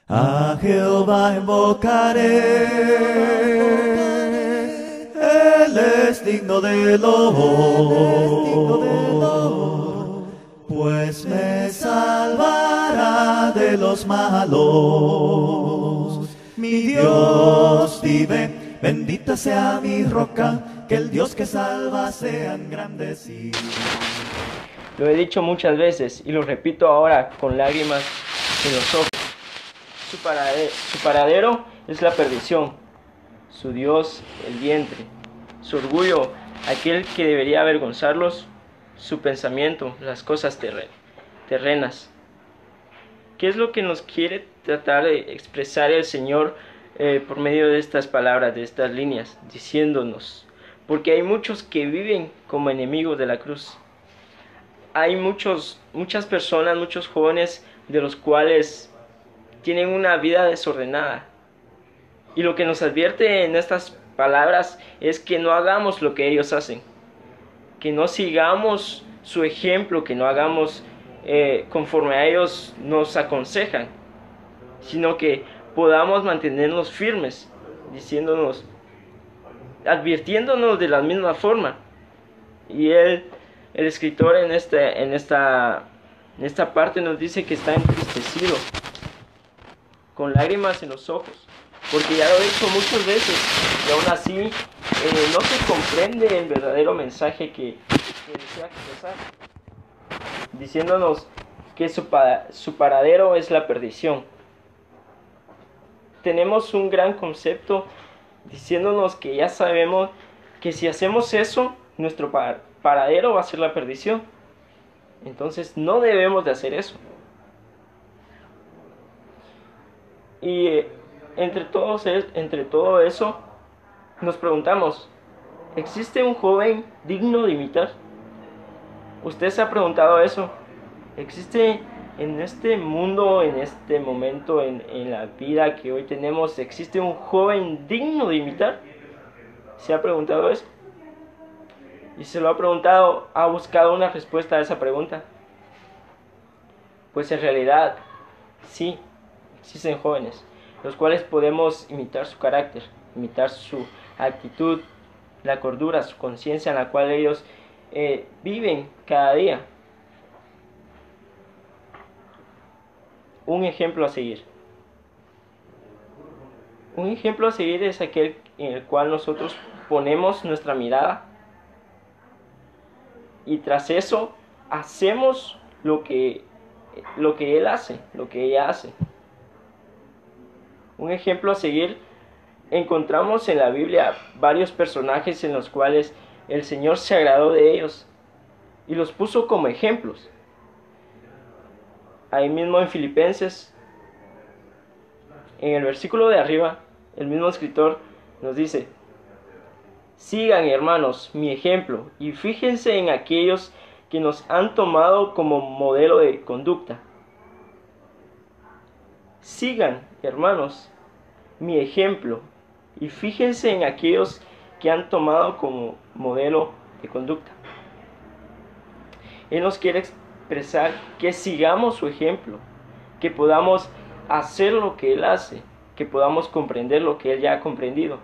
A Jehová invocaré, Él es digno de loor, pues me salvará de los malos. Mi Dios vive, bendita sea mi roca, que el Dios que salva sea engrandecido. Lo he dicho muchas veces y lo repito ahora con lágrimas en los ojos. Su paradero es la perdición, su Dios el vientre, su orgullo aquel que debería avergonzarlos, su pensamiento las cosas terrenas. ¿Qué es lo que nos quiere tratar de expresar el Señor por medio de estas palabras, de estas líneas, diciéndonos? Porque hay muchos que viven como enemigos de la cruz. Hay muchas personas, muchos jóvenes de los cuales tienen una vida desordenada. Y lo que nos advierte en estas palabras es que no hagamos lo que ellos hacen. Que no sigamos su ejemplo, que no hagamos conforme a ellos nos aconsejan. Sino que podamos mantenernos firmes, advirtiéndonos de la misma forma. Y el escritor en esta parte nos dice que está entristecido, con lágrimas en los ojos, porque ya lo he dicho muchas veces y aún así no se comprende el verdadero mensaje que desea expresar, diciéndonos que su paradero es la perdición. Tenemos un gran concepto diciéndonos que ya sabemos que si hacemos eso, nuestro paradero va a ser la perdición. Entonces no debemos de hacer eso. Y entre todo eso, nos preguntamos, ¿existe un joven digno de imitar? ¿Usted se ha preguntado eso? ¿Existe en este mundo, en este momento, en la vida que hoy tenemos, existe un joven digno de imitar? ¿Se ha preguntado eso? Y se lo ha preguntado, ¿ha buscado una respuesta a esa pregunta? Pues en realidad, sí, existen jóvenes, los cuales podemos imitar su carácter, imitar su actitud, la cordura, su conciencia en la cual ellos viven cada día. Un ejemplo a seguir. Un ejemplo a seguir es aquel en el cual nosotros ponemos nuestra mirada y tras eso hacemos lo que él hace, lo que ella hace. Un ejemplo a seguir, encontramos en la Biblia varios personajes en los cuales el Señor se agradó de ellos y los puso como ejemplos. Ahí mismo en Filipenses, en el versículo de arriba, el mismo escritor nos dice: sigan, hermanos, mi ejemplo y fíjense en aquellos que nos han tomado como modelo de conducta. Sigan, hermanos, mi ejemplo y fíjense en aquellos que han tomado como modelo de conducta. Él nos quiere expresar que sigamos su ejemplo, que podamos hacer lo que Él hace, que podamos comprender lo que Él ya ha comprendido.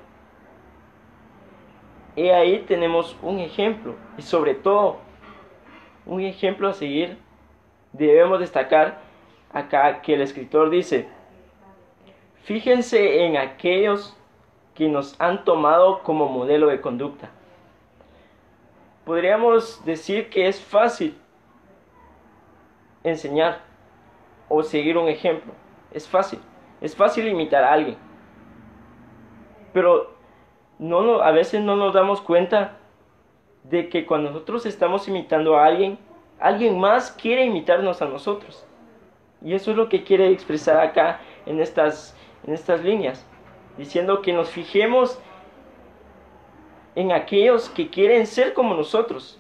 Y ahí tenemos un ejemplo, y sobre todo un ejemplo a seguir. Debemos destacar acá que el escritor dice: fíjense en aquellos que nos han tomado como modelo de conducta. Podríamos decir que es fácil enseñar o seguir un ejemplo. Es fácil imitar a alguien. Pero a veces no nos damos cuenta de que cuando nosotros estamos imitando a alguien, alguien más quiere imitarnos a nosotros. Y eso es lo que quiere expresar acá en estas líneas, diciendo que nos fijemos en aquellos que quieren ser como nosotros,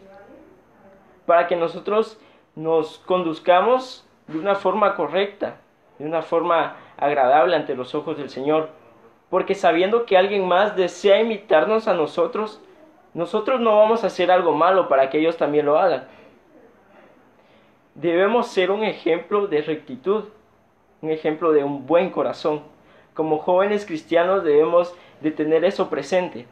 para que nosotros nos conduzcamos de una forma correcta, de una forma agradable ante los ojos del Señor, porque sabiendo que alguien más desea imitarnos a nosotros, nosotros no vamos a hacer algo malo para que ellos también lo hagan. Debemos ser un ejemplo de rectitud, un ejemplo de un buen corazón. Como jóvenes cristianos debemos de tener eso presente,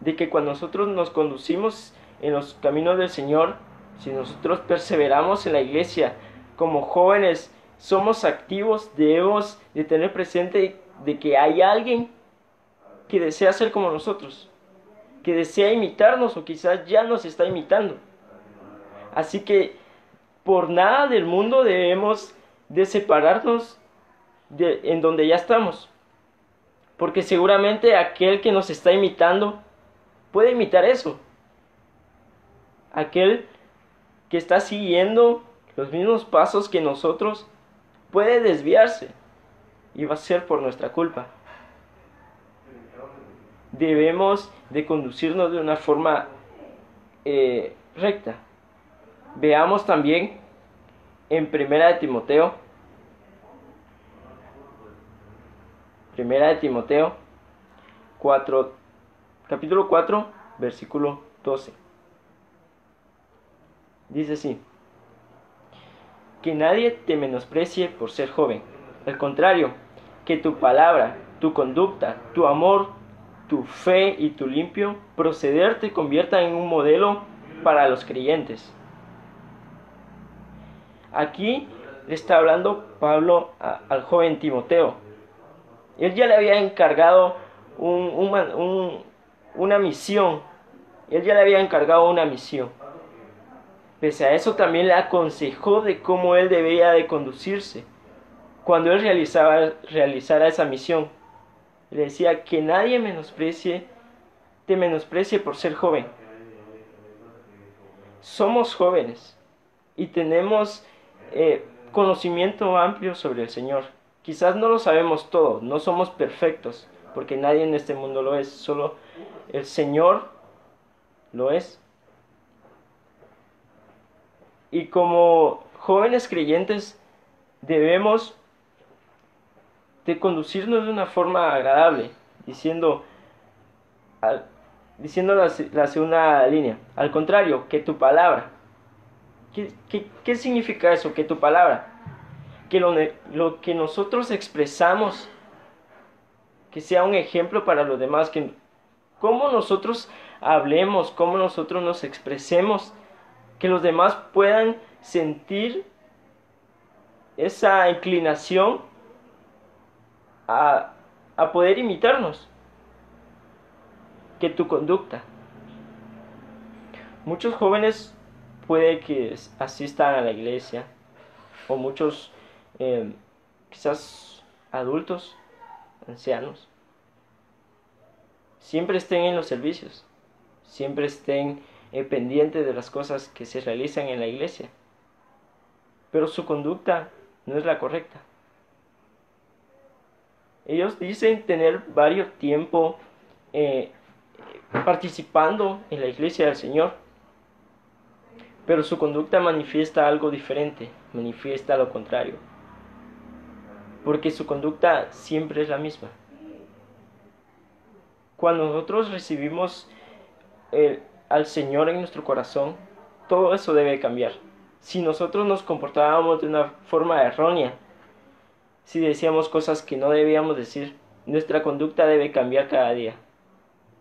de que cuando nosotros nos conducimos en los caminos del Señor, si nosotros perseveramos en la iglesia, como jóvenes somos activos, debemos de tener presente de que hay alguien que desea ser como nosotros, que desea imitarnos o quizás ya nos está imitando. Así que por nada del mundo debemos de separarnos en donde ya estamos, porque seguramente aquel que nos está imitando puede imitar eso. Aquel que está siguiendo los mismos pasos que nosotros puede desviarse y va a ser por nuestra culpa. Debemos de conducirnos de una forma recta. Veamos también en Primera de Timoteo 4, capítulo 4, versículo 12. Dice así: que nadie te menosprecie por ser joven. Al contrario, que tu palabra, tu conducta, tu amor, tu fe y tu limpio proceder te conviertan en un modelo para los creyentes. Aquí le está hablando Pablo al joven Timoteo. Él ya le había encargado una misión. Él ya le había encargado una misión. Pese a eso también le aconsejó de cómo él debía de conducirse cuando él realizara esa misión. Le decía que nadie te menosprecie por ser joven. Somos jóvenes y tenemos conocimiento amplio sobre el Señor. Quizás no lo sabemos todo, no somos perfectos, porque nadie en este mundo lo es, solo el Señor lo es. Y como jóvenes creyentes debemos de conducirnos de una forma agradable, diciendo la segunda línea. Al contrario, que tu palabra. ¿Qué significa eso? Que tu palabra. Que lo que nosotros expresamos, que sea un ejemplo para los demás. Que cómo nosotros hablemos, cómo nosotros nos expresemos, que los demás puedan sentir esa inclinación a poder imitarnos. Que tu conducta. Muchos jóvenes puede que asistan a la iglesia, o muchos quizás adultos, ancianos, siempre estén en los servicios, siempre estén pendientes de las cosas que se realizan en la iglesia, pero su conducta no es la correcta. Ellos dicen tener varios tiempo participando en la iglesia del Señor, pero su conducta manifiesta algo diferente, manifiesta lo contrario, porque su conducta siempre es la misma. Cuando nosotros recibimos al Señor en nuestro corazón, todo eso debe cambiar. Si nosotros nos comportábamos de una forma errónea, si decíamos cosas que no debíamos decir, nuestra conducta debe cambiar cada día.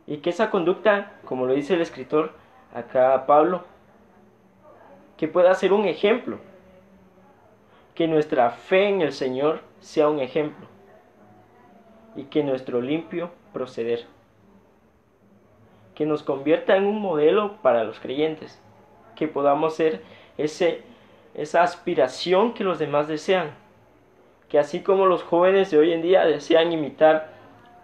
Y que esa conducta, como lo dice el escritor acá Pablo, que pueda ser un ejemplo. Que nuestra fe en el Señor sea un ejemplo. Y que nuestro limpio proceder, que nos convierta en un modelo para los creyentes. Que podamos ser esa aspiración que los demás desean. Que así como los jóvenes de hoy en día desean imitar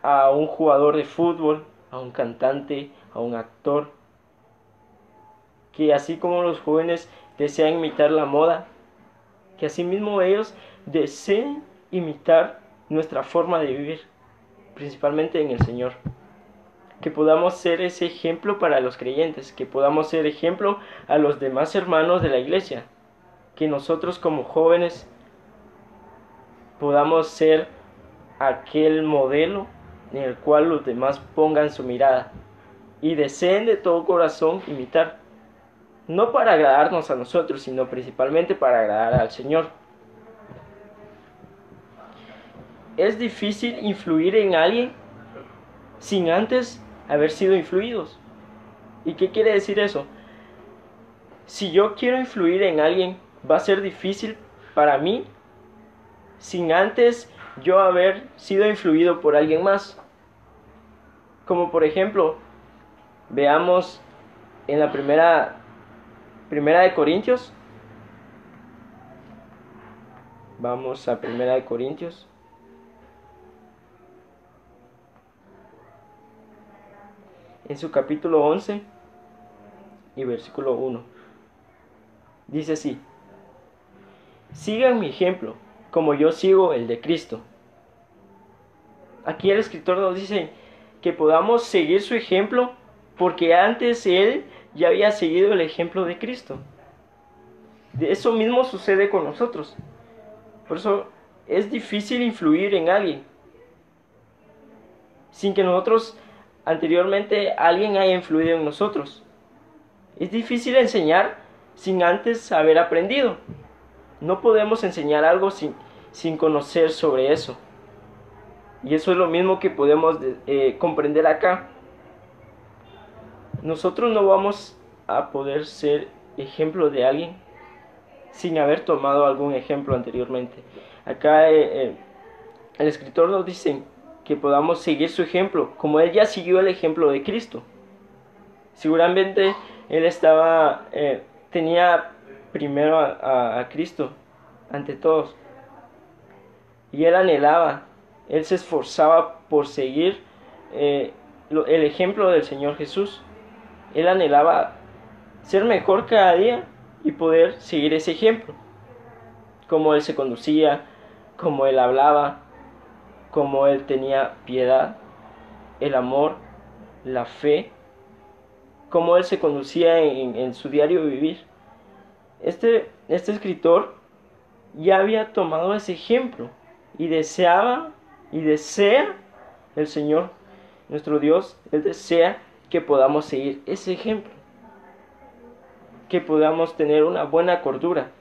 a un jugador de fútbol, a un cantante, a un actor, que así como los jóvenes desean imitar la moda, que así mismo ellos deseen imitar nuestra forma de vivir, principalmente en el Señor. Que podamos ser ese ejemplo para los creyentes, que podamos ser ejemplo a los demás hermanos de la iglesia, que nosotros como jóvenes podamos ser aquel modelo en el cual los demás pongan su mirada y deseen de todo corazón imitar, no para agradarnos a nosotros, sino principalmente para agradar al Señor. es difícil influir en alguien sin antes haber sido influidos. ¿Y qué quiere decir eso? Si yo quiero influir en alguien, va a ser difícil para mí sin antes yo haber sido influido por alguien más. Como por ejemplo, veamos en la primera de Corintios. Vamos a primera de Corintios. En su capítulo 11 y versículo 1. Dice así: sigan mi ejemplo, como yo sigo el de Cristo. Aquí el escritor nos dice que podamos seguir su ejemplo porque antes él ya había seguido el ejemplo de Cristo. De eso mismo sucede con nosotros. Por eso es difícil influir en alguien sin que nosotros anteriormente alguien haya influido en nosotros. Es difícil enseñar sin antes haber aprendido. No podemos enseñar algo sin conocer sobre eso. Y eso es lo mismo que podemos comprender acá. Nosotros no vamos a poder ser ejemplo de alguien sin haber tomado algún ejemplo anteriormente. Acá el escritor nos dice que podamos seguir su ejemplo, como él ya siguió el ejemplo de Cristo. Seguramente él tenía primero a Cristo ante todos. Y él anhelaba, él se esforzaba por seguir el ejemplo del Señor Jesús. Él anhelaba ser mejor cada día y poder seguir ese ejemplo. Cómo él se conducía, cómo él hablaba, cómo él tenía piedad, el amor, la fe, cómo él se conducía en su diario vivir. Este escritor ya había tomado ese ejemplo y deseaba y desea el Señor, nuestro Dios, él desea que podamos seguir ese ejemplo, que podamos tener una buena cordura.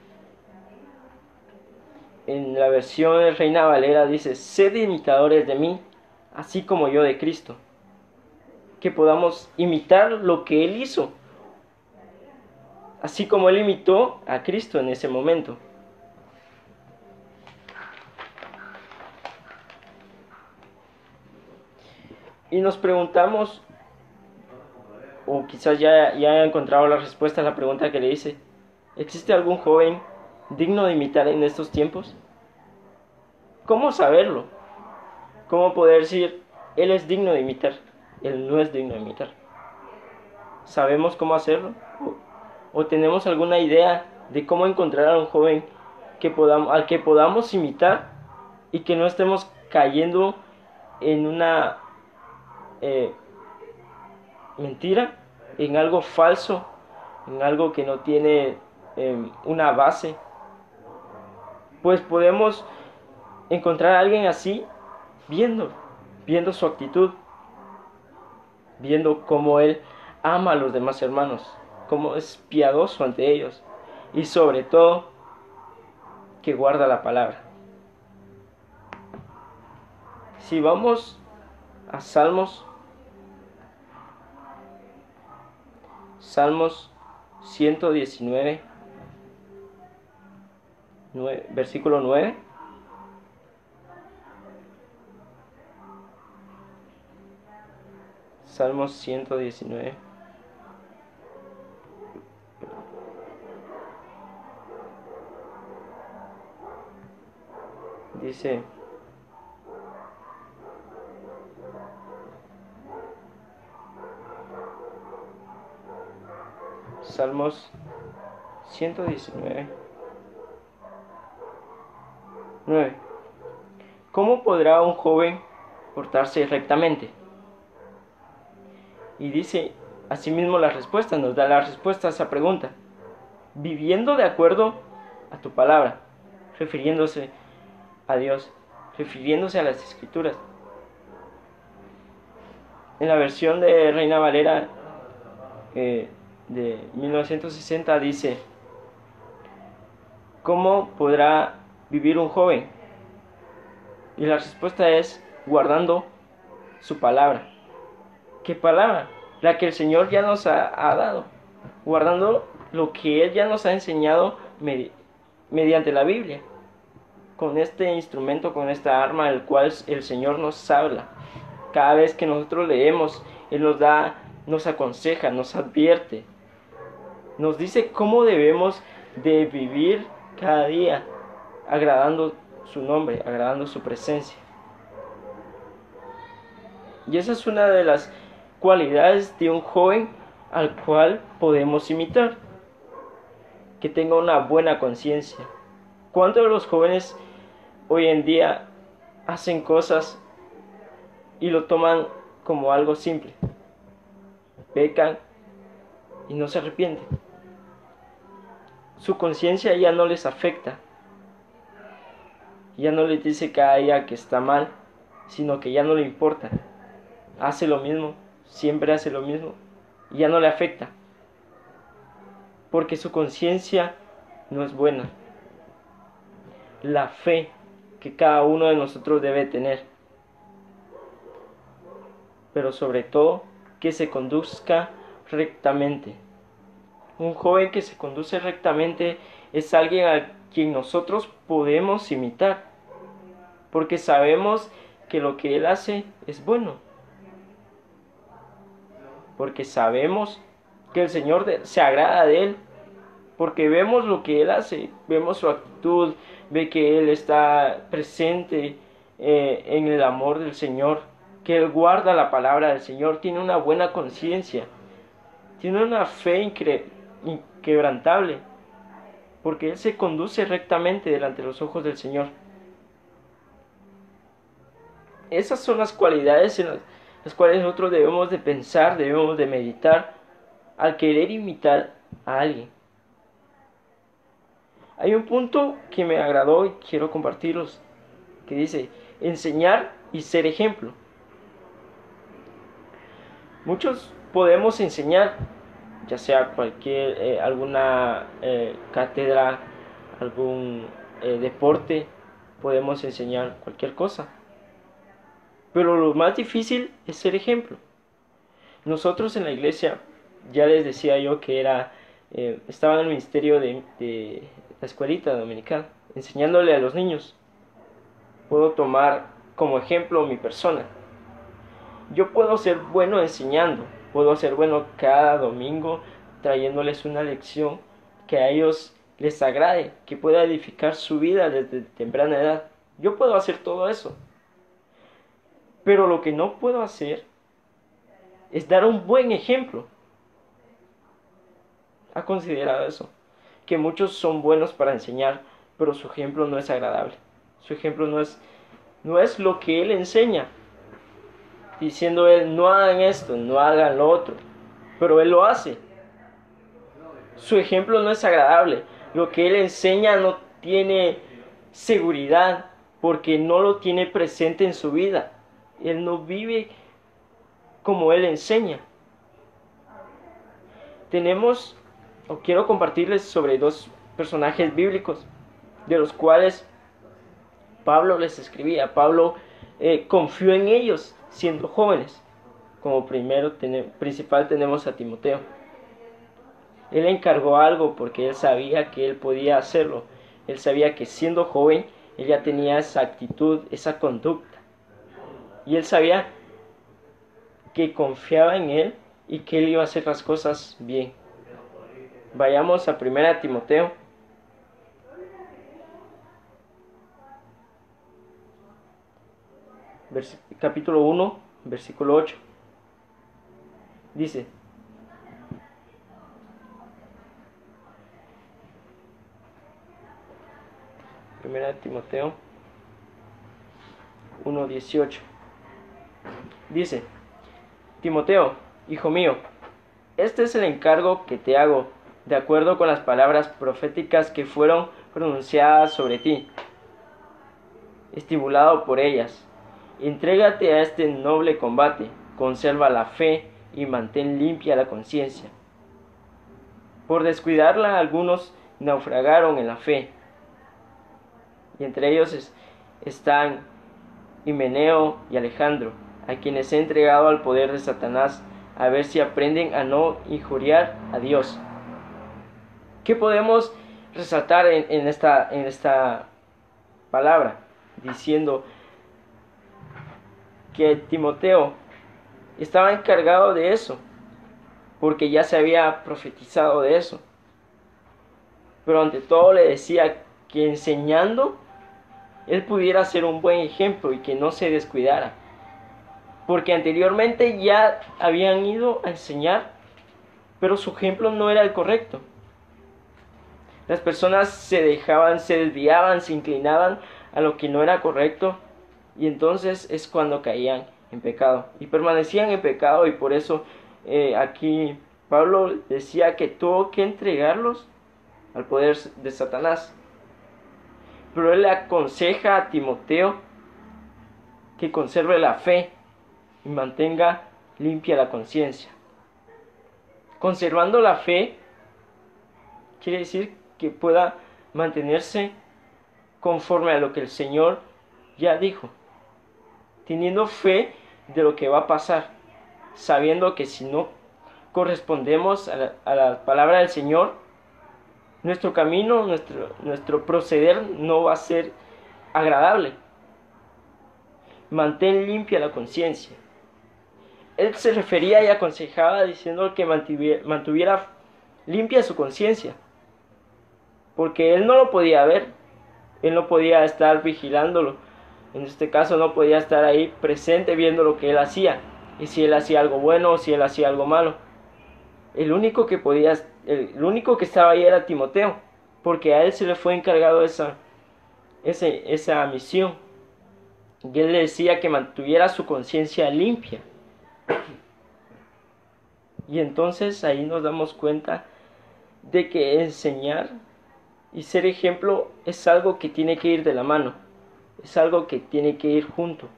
En la versión de Reina Valera dice: sed imitadores de mí, así como yo de Cristo. Que podamos imitar lo que Él hizo, así como Él imitó a Cristo en ese momento. Y nos preguntamos, o quizás ya haya encontrado la respuesta a la pregunta que le hice: ¿existe algún joven digno de imitar en estos tiempos? ¿Cómo saberlo? ¿Cómo poder decir, él es digno de imitar, él no es digno de imitar? ¿Sabemos cómo hacerlo? ¿O tenemos alguna idea de cómo encontrar a un joven al que podamos imitar y que no estemos cayendo en una mentira, en algo falso, en algo que no tiene una base? Pues podemos encontrar a alguien así viendo su actitud, viendo cómo él ama a los demás hermanos, cómo es piadoso ante ellos y sobre todo que guarda la palabra. Si vamos a Salmos 119, versículo 9. Salmos 119. Dice: Salmos 119, 9. ¿Cómo podrá un joven portarse rectamente? Y dice asimismo la respuesta, nos da la respuesta a esa pregunta: viviendo de acuerdo a tu palabra, refiriéndose a Dios, refiriéndose a las Escrituras. En la versión de Reina Valera de 1960 dice: ¿cómo podrá vivir un joven? Y la respuesta es guardando su palabra. ¿Qué palabra? La que el Señor ya nos ha dado. Guardando lo que Él ya nos ha enseñado mediante la Biblia. Con este instrumento, con esta arma, el cual el Señor nos habla. Cada vez que nosotros leemos, Él nos aconseja, nos advierte. Nos dice cómo debemos de vivir cada día, agradando su nombre, agradando su presencia. Y esa es una de las cualidades de un joven al cual podemos imitar. Que tenga una buena conciencia. ¿Cuántos de los jóvenes hoy en día hacen cosas y lo toman como algo simple? Pecan y no se arrepienten. Su conciencia ya no les afecta. Ya no les dice cada día que está mal, sino que ya no le importa. Hace lo mismo, siempre hace lo mismo y ya no le afecta. Porque su conciencia no es buena. La fe que cada uno de nosotros debe tener. Pero sobre todo, que se conduzca rectamente. Un joven que se conduce rectamente es alguien a quien nosotros podemos imitar. Porque sabemos que lo que él hace es bueno. Porque sabemos que el Señor se agrada de él. Porque vemos lo que él hace, vemos su actitud, ve que él está presente en el amor del Señor, que él guarda la palabra del Señor, tiene una buena conciencia, tiene una fe inquebrantable, porque él se conduce rectamente delante de los ojos del Señor. Esas son las cualidades en las cuales nosotros debemos de pensar, debemos de meditar al querer imitar a alguien. Hay un punto que me agradó y quiero compartirlos, que dice, enseñar y ser ejemplo. Muchos podemos enseñar, ya sea alguna cátedra, algún deporte, podemos enseñar cualquier cosa. Pero lo más difícil es ser ejemplo. Nosotros en la iglesia, ya les decía yo que estaba en el ministerio de la escuelita dominical, enseñándole a los niños. Puedo tomar como ejemplo mi persona. Yo puedo ser bueno enseñando, puedo ser bueno cada domingo trayéndoles una lección que a ellos les agrade, que pueda edificar su vida desde temprana edad. Yo puedo hacer todo eso. Pero lo que no puedo hacer es dar un buen ejemplo. ¿Ha considerado eso? Que muchos son buenos para enseñar, pero su ejemplo no es agradable. Su ejemplo no es lo que él enseña. Diciendo él, no hagan esto, no hagan lo otro. Pero él lo hace. Su ejemplo no es agradable. Lo que él enseña no tiene seguridad porque no lo tiene presente en su vida. Él no vive como él enseña. Quiero compartirles sobre dos personajes bíblicos de los cuales Pablo les escribía. Pablo confió en ellos siendo jóvenes. Como principal tenemos a Timoteo. Él encargó algo porque él sabía que él podía hacerlo. Él sabía que siendo joven él ya tenía esa actitud, esa conducta. Y él sabía que confiaba en él y que él iba a hacer las cosas bien. Vayamos a 1 Timoteo. Capítulo 1, versículo 8. Dice: Primera de Timoteo 1:18. Dice: Timoteo, hijo mío, este es el encargo que te hago, de acuerdo con las palabras proféticas que fueron pronunciadas sobre ti, estimulado por ellas. Entrégate a este noble combate, conserva la fe y mantén limpia la conciencia. Por descuidarla, algunos naufragaron en la fe, y entre ellos están Himeneo y Alejandro, a quienes he entregado al poder de Satanás, a ver si aprenden a no injuriar a Dios. ¿Qué podemos resaltar en esta palabra? Diciendo que Timoteo estaba encargado de eso, porque ya se había profetizado de eso. Pero ante todo le decía que enseñando, él pudiera ser un buen ejemplo y que no se descuidara. Porque anteriormente ya habían ido a enseñar, pero su ejemplo no era el correcto. Las personas se desviaban, se inclinaban a lo que no era correcto, y entonces es cuando caían en pecado y permanecían en pecado. Y por eso aquí Pablo decía que tuvo que entregarlos al poder de Satanás. Pero él le aconseja a Timoteo que conserve la fe y mantenga limpia la conciencia. Conservando la fe quiere decir que pueda mantenerse conforme a lo que el Señor ya dijo, teniendo fe de lo que va a pasar, sabiendo que si no correspondemos a la palabra del Señor, nuestro camino, nuestro proceder no va a ser agradable. Mantén limpia la conciencia. Él se refería y aconsejaba diciendo que mantuviera limpia su conciencia, porque él no lo podía ver, él no podía estar vigilándolo. En este caso no podía estar ahí presente viendo lo que él hacía, y si él hacía algo bueno o si él hacía algo malo. El único que estaba ahí era Timoteo, porque a él se le fue encargado esa misión. Y él le decía que mantuviera su conciencia limpia. Y entonces ahí nos damos cuenta de que enseñar y ser ejemplo es algo que tiene que ir de la mano, es algo que tiene que ir junto.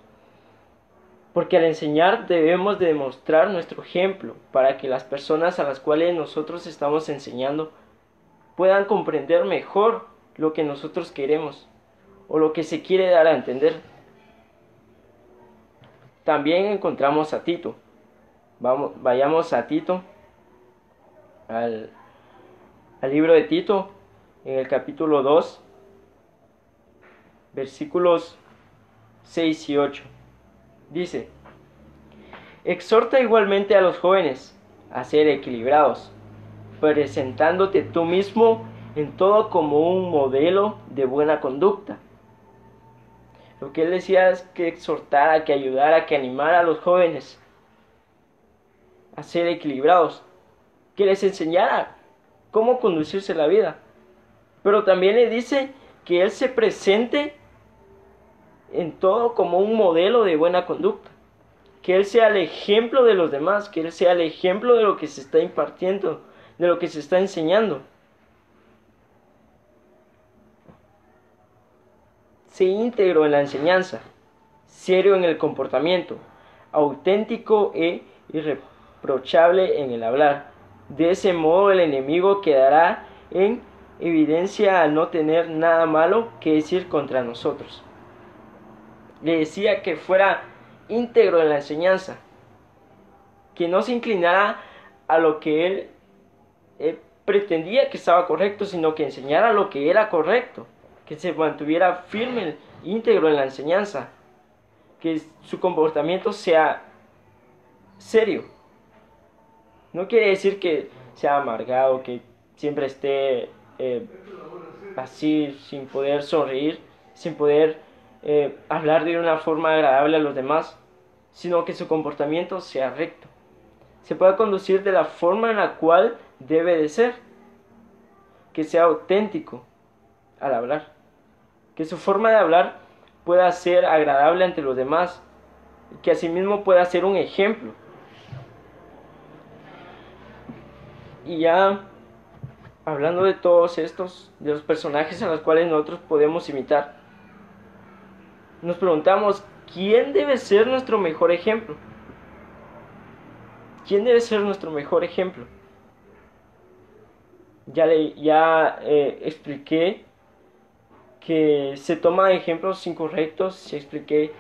Porque al enseñar debemos demostrar nuestro ejemplo para que las personas a las cuales nosotros estamos enseñando puedan comprender mejor lo que nosotros queremos o lo que se quiere dar a entender. También encontramos a Tito. Vayamos a Tito, al libro de Tito, en el capítulo 2, versículos 6 y 8. Dice: exhorta igualmente a los jóvenes a ser equilibrados, presentándote tú mismo en todo como un modelo de buena conducta. Lo que él decía es que exhortara, que ayudara, que animara a los jóvenes a ser equilibrados, que les enseñara cómo conducirse la vida. Pero también le dice que él se presente en todo como un modelo de buena conducta, que él sea el ejemplo de los demás, que él sea el ejemplo de lo que se está impartiendo, de lo que se está enseñando. Sé íntegro en la enseñanza, serio en el comportamiento, auténtico e irreprochable en el hablar. De ese modo el enemigo quedará en evidencia al no tener nada malo que decir contra nosotros. Le decía que fuera íntegro en la enseñanza, que no se inclinara a lo que él pretendía que estaba correcto, sino que enseñara lo que era correcto, que se mantuviera firme, íntegro en la enseñanza, que su comportamiento sea serio. No quiere decir que sea amargado, que siempre esté así, sin poder sonreír, sin poder hablar de una forma agradable a los demás, sino que su comportamiento sea recto, se pueda conducir de la forma en la cual debe de ser, que sea auténtico al hablar, que su forma de hablar pueda ser agradable ante los demás, y que asimismo pueda ser un ejemplo. Y ya hablando de todos estos, de los personajes a los cuales nosotros podemos imitar, nos preguntamos, ¿quién debe ser nuestro mejor ejemplo? ¿Quién debe ser nuestro mejor ejemplo? Ya expliqué que se toman ejemplos incorrectos, expliqué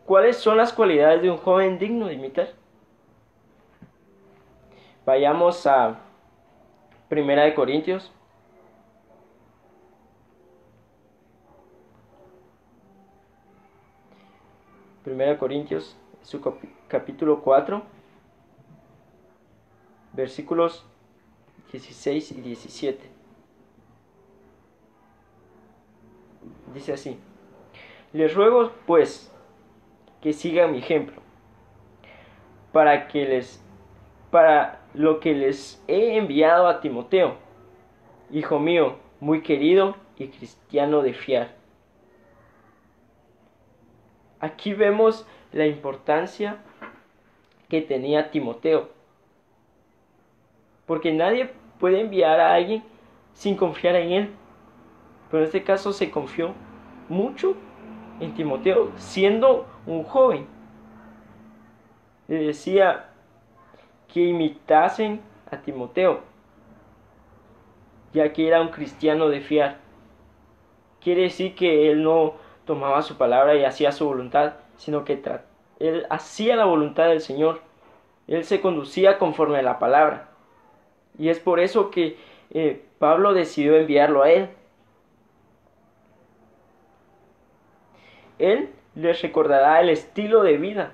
¿cuáles son las cualidades de un joven digno de imitar? Vayamos a Primera de Corintios. Primera de Corintios, su capítulo 4, versículos 16 y 17. Dice así: les ruego pues que sigan mi ejemplo, para lo que les he enviado a Timoteo, hijo mío, muy querido y cristiano de fiar. Aquí vemos la importancia que tenía Timoteo, porque nadie puede enviar a alguien sin confiar en él, pero en este caso se confió mucho en Timoteo, siendo un joven. Le decía que imitasen a Timoteo, ya que era un cristiano de fiar. Quiere decir que él no tomaba su palabra y hacía su voluntad, sino que él hacía la voluntad del Señor. Él se conducía conforme a la palabra. Y es por eso que Pablo decidió enviarlo a él. Él les recordará el estilo de vida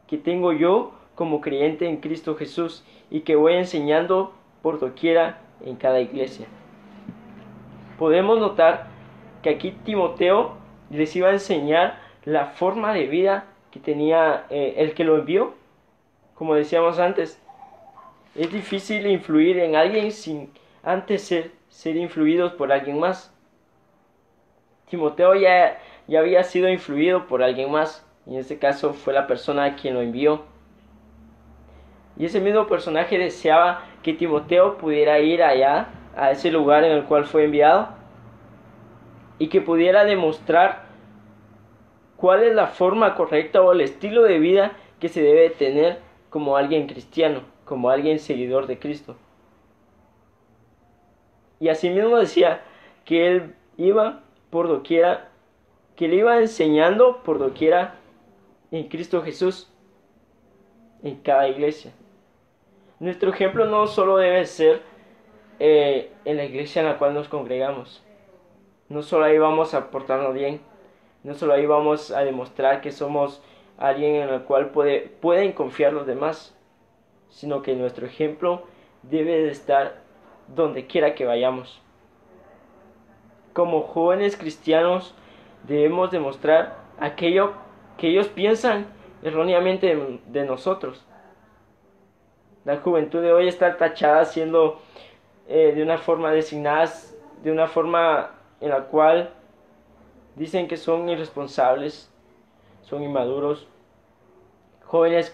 que tengo yo como creyente en Cristo Jesús y que voy enseñando por doquiera en cada iglesia. Podemos notar que aquí Timoteo les iba a enseñar la forma de vida que tenía el que lo envió. Como decíamos antes, es difícil influir en alguien sin antes ser influidos por alguien más. Timoteo ya había sido influido por alguien más, y en este caso fue la persona a quien lo envió. Y ese mismo personaje deseaba que Timoteo pudiera ir allá, a ese lugar en el cual fue enviado, y que pudiera demostrar cuál es la forma correcta o el estilo de vida que se debe tener como alguien cristiano, como alguien seguidor de Cristo. Y asimismo decía que él iba por doquiera, que le iba enseñando por doquiera en Cristo Jesús, en cada iglesia. Nuestro ejemplo no solo debe ser en la iglesia en la cual nos congregamos. No solo ahí vamos a portarnos bien, no solo ahí vamos a demostrar que somos alguien en el cual pueden confiar los demás, sino que nuestro ejemplo debe de estar donde quiera que vayamos. Como jóvenes cristianos debemos demostrar aquello que ellos piensan erróneamente de nosotros. La juventud de hoy está tachada siendo de una forma designadas, de una forma en la cual dicen que son irresponsables, son inmaduros, jóvenes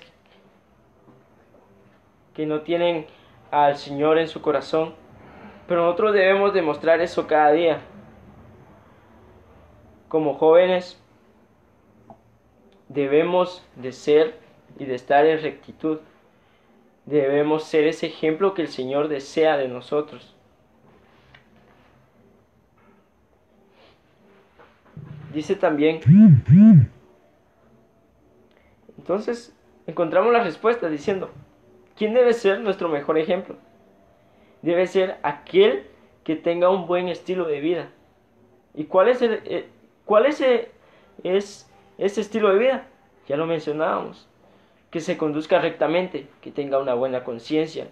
que no tienen al Señor en su corazón. Pero nosotros debemos demostrar eso cada día. Como jóvenes debemos de ser y de estar en rectitud. Debemos ser ese ejemplo que el Señor desea de nosotros. Dice también, entonces encontramos la respuesta diciendo, ¿quién debe ser nuestro mejor ejemplo? Debe ser aquel que tenga un buen estilo de vida. ¿Y cuál es ese estilo de vida? Ya lo mencionábamos. Que se conduzca rectamente, que tenga una buena conciencia,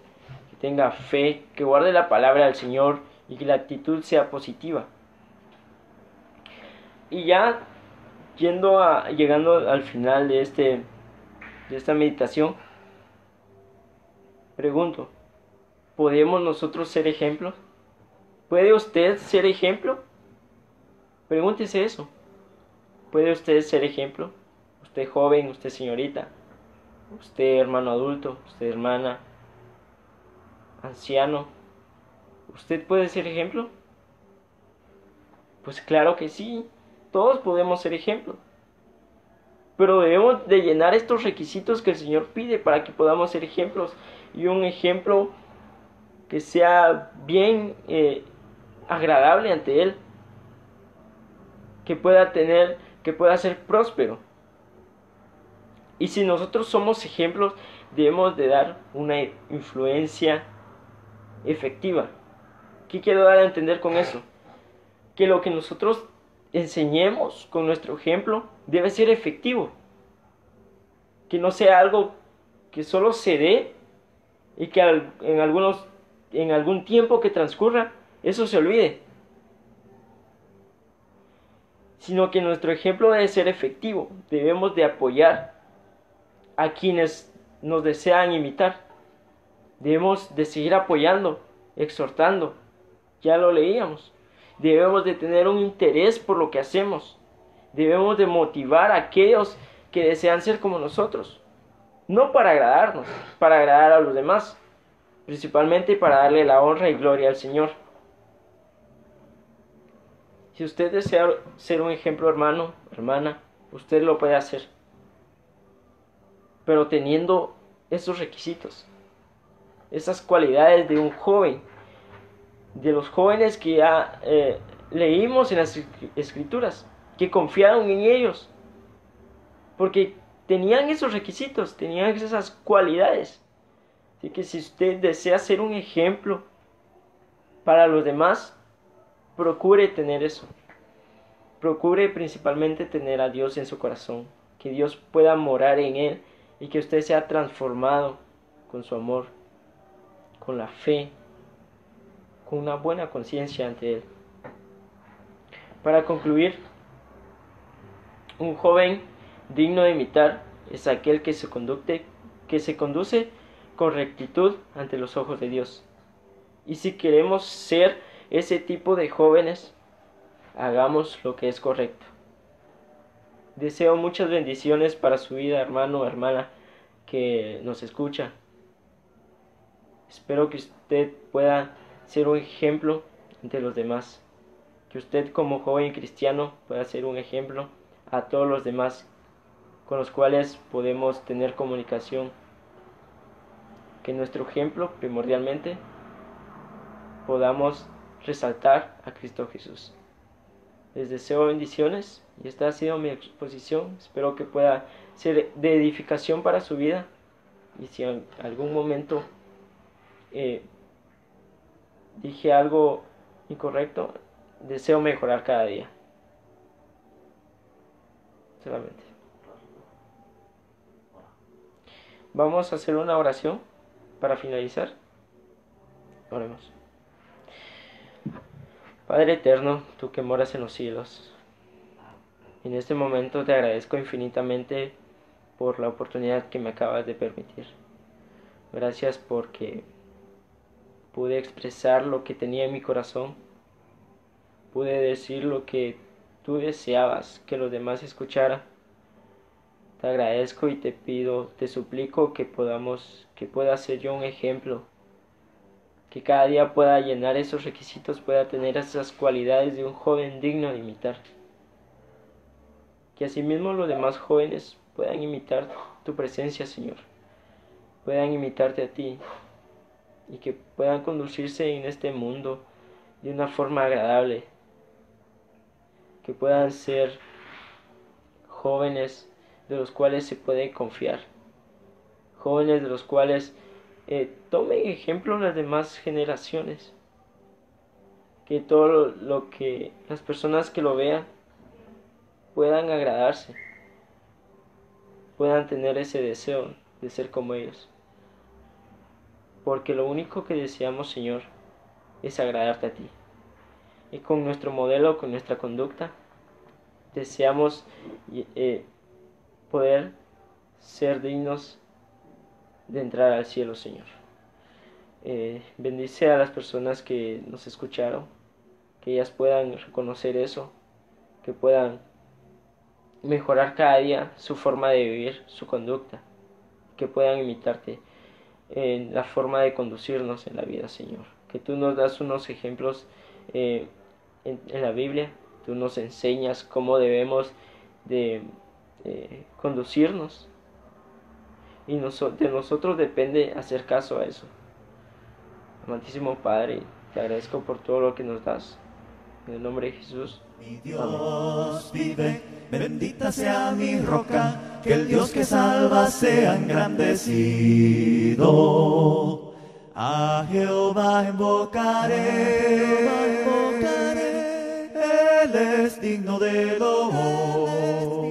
que tenga fe, que guarde la palabra del Señor y que la actitud sea positiva. Y ya llegando al final de esta meditación, pregunto, ¿podemos nosotros ser ejemplos? ¿Puede usted ser ejemplo? Pregúntese eso. ¿Puede usted ser ejemplo? Usted joven, usted señorita, usted hermano adulto, usted hermana, anciano, ¿usted puede ser ejemplo? Pues claro que sí, todos podemos ser ejemplo. Pero debemos de llenar estos requisitos que el Señor pide para que podamos ser ejemplos. Y un ejemplo que sea bien agradable ante Él. Que pueda tener que pueda ser próspero. Y si nosotros somos ejemplos, debemos de dar una influencia efectiva. ¿Qué quiero dar a entender con eso? Que lo que nosotros enseñemos con nuestro ejemplo debe ser efectivo. Que no sea algo que solo se dé y que en algún tiempo que transcurra eso se olvide. Sino que nuestro ejemplo debe ser efectivo. Debemos de apoyar a quienes nos desean imitar. Debemos de seguir apoyando, exhortando. Ya lo leíamos. Debemos de tener un interés por lo que hacemos. Debemos de motivar a aquellos que desean ser como nosotros. No para agradarnos, para agradar a los demás. Principalmente para darle la honra y gloria al Señor. Si usted desea ser un ejemplo, hermano, hermana, usted lo puede hacer. Pero teniendo esos requisitos, esas cualidades de un joven, de los jóvenes que ya leímos en las escrituras, que confiaron en ellos, porque tenían esos requisitos, tenían esas cualidades. Así que si usted desea ser un ejemplo para los demás, procure tener eso. Procure principalmente tener a Dios en su corazón, que Dios pueda morar en él y que usted sea transformado con su amor, con la fe, con una buena conciencia ante él. Para concluir, un joven digno de imitar es aquel que se conduce con rectitud ante los ojos de Dios. Y si queremos ser ese tipo de jóvenes, hagamos lo que es correcto. Deseo muchas bendiciones para su vida, hermano o hermana que nos escucha. Espero que usted pueda ser un ejemplo ante los demás. Que usted como joven cristiano pueda ser un ejemplo a todos los demás con los cuales podemos tener comunicación. Que nuestro ejemplo primordialmente podamos resaltar a Cristo Jesús. Les deseo bendiciones y esta ha sido mi exposición. Espero que pueda ser de edificación para su vida. Y si en algún momento dije algo incorrecto, deseo mejorar cada día. Solamente. Vamos a hacer una oración para finalizar. Oremos. Padre eterno, tú que moras en los cielos, en este momento te agradezco infinitamente por la oportunidad que me acabas de permitir. Gracias porque pude expresar lo que tenía en mi corazón, pude decir lo que tú deseabas que los demás escucharan. Te agradezco y te pido, te suplico que pueda ser yo un ejemplo, que cada día pueda llenar esos requisitos, pueda tener esas cualidades de un joven digno de imitar. Que asimismo los demás jóvenes puedan imitar tu presencia, Señor, puedan imitarte a ti y que puedan conducirse en este mundo de una forma agradable, que puedan ser jóvenes de los cuales se puede confiar, jóvenes de los cuales tomen ejemplo las demás generaciones, que todo lo que las personas que lo vean puedan agradarse, puedan tener ese deseo de ser como ellos, porque lo único que deseamos, Señor, es agradarte a ti, y con nuestro modelo, con nuestra conducta, deseamos poder ser dignos de entrar al cielo, Señor. Bendice a las personas que nos escucharon, que ellas puedan reconocer eso, que puedan mejorar cada día su forma de vivir, su conducta, que puedan imitarte en la forma de conducirnos en la vida, Señor. Que tú nos das unos ejemplos en la Biblia, tú nos enseñas cómo debemos de conducirnos, y de nosotros depende hacer caso a eso. Amantísimo Padre, te agradezco por todo lo que nos das. En el nombre de Jesús. Mi Dios vive, bendita sea mi roca, que el Dios que salva sea engrandecido. A Jehová invocaré, Él es digno de loor.